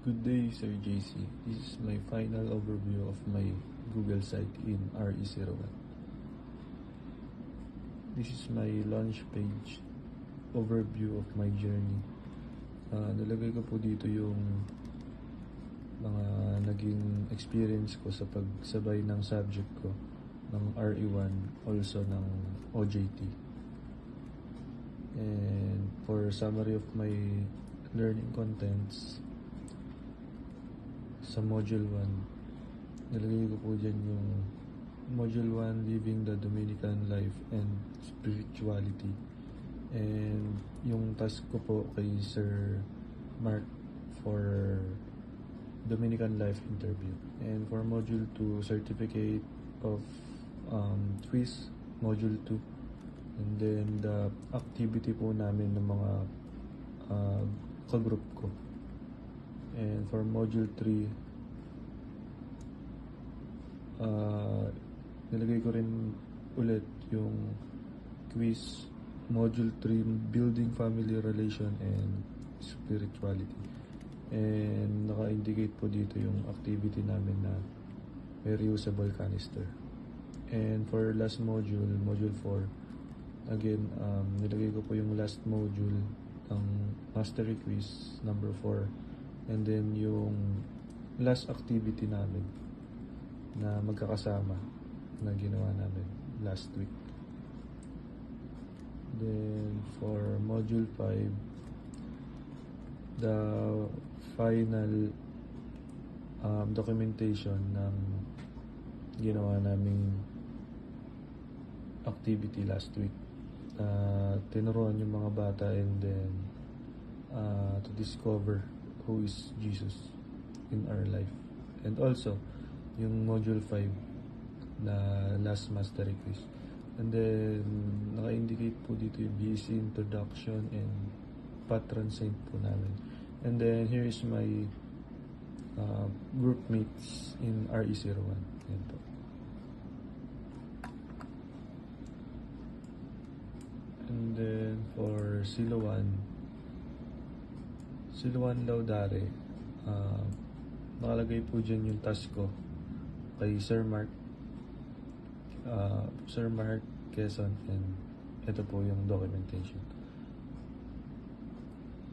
Good day, Sir JC. This is my final overview of my Google site in RE01. This is my launch page overview of my journey. Nalagay ko po dito yung mga naging experience ko sa pagsabay ng subject ko ng RE1, also ng OJT. And for summary of my learning contents, sa Module 1, nilagay ko po dyan yung Module 1, Living the Dominican Life and Spirituality. And yung task ko po kay Sir Mark for Dominican Life Interview. And for Module 2, Certificate of Quiz, Module 2. And then the activity po namin ng mga ka-group ko. And for Module 3, nilagay ko rin ulit yung quiz Module 3, Building Family Relation and Spirituality. And naka-indicate po dito yung activity namin na may reusable canister. And for last module, Module 4, again, nilagay ko po yung last module ng Mastery Quiz number 4. And then yung last activity namin na magkakasama na ginawa namin last week. Then for Module 5, the final documentation ng ginawa naming activity last week. Tinuruan yung mga bata and then to discover who is Jesus in our life. And also, yung Module 5 na last mastery quiz. And then, naka-indicate po dito yung BC Introduction and Patron Saint po namin. And then, here is my group mates in RE01. Yan po. And then, for Silo 1, Laudare, nakalagay po dyan yung task ko kay Sir Mark Quezon, and ito po yung documentation.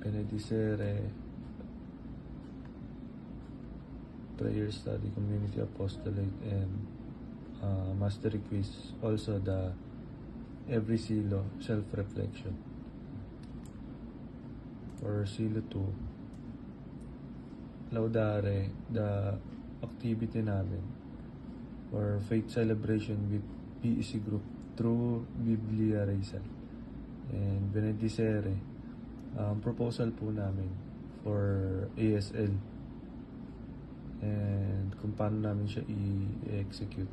Benedicere, Prayer Study, Community Apostolate, and Mastery Quiz. Also the Every Silo Self-Reflection. For Silo 2, Laudare, the activity namin for faith celebration with PEC group through Biblia Rizal. And Benedicere, proposal po namin for ASL and kung paano namin siya i-execute.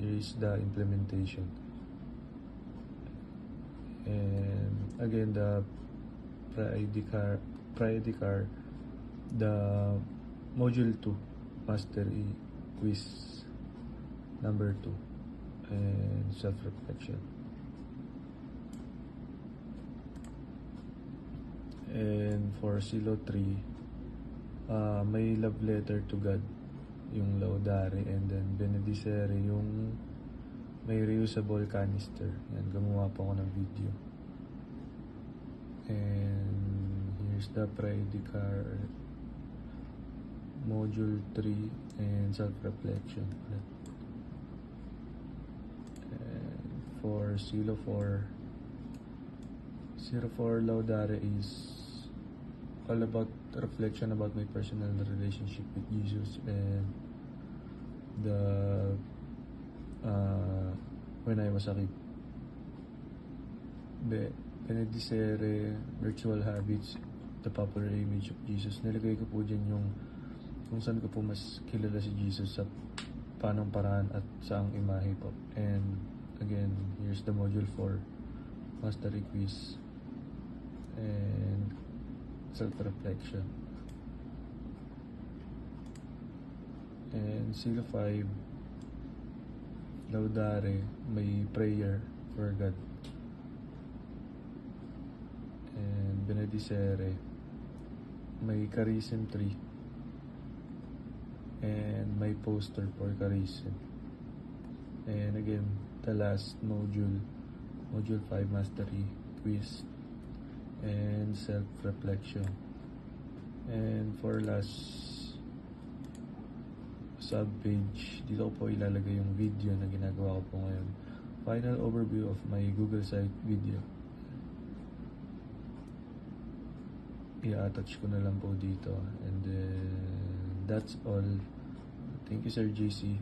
Here is the implementation. And again, the Praedicar, the Module 2, Mastery Quiz number 2, and Self-Reflection. And for Silo 3, may Love Letter to God, yung Laudare, and then Benedicere, yung may reusable canister. Yan, gumawa po ako ng video. And here's the Praedicar Module 3 and Self-Reflection. And for Silo 4, Laudare is all about reflection about my personal relationship with Jesus and when I was a kid. Benedicere, Virtual Habits, the Popular Image of Jesus. Nilagay ko po dyan yung kung saan ko po mas kilala si Jesus sa paanong paraan at saang imahe po. And again, here's the Module 4, Mastery Quiz and Self-Reflection. And Silo 5, Laudare, may prayer for God. And Benedicere, may charism tree, and may poster for charism. And again, the last module, module 5 mastery, quiz, and self-reflection. And for last sub-page, dito ko po ilalagay yung video na ginagawa ko po ngayon. Final overview of my Google site video. I-attach ko na lang po dito. And then, that's all. Thank you, Sir JC.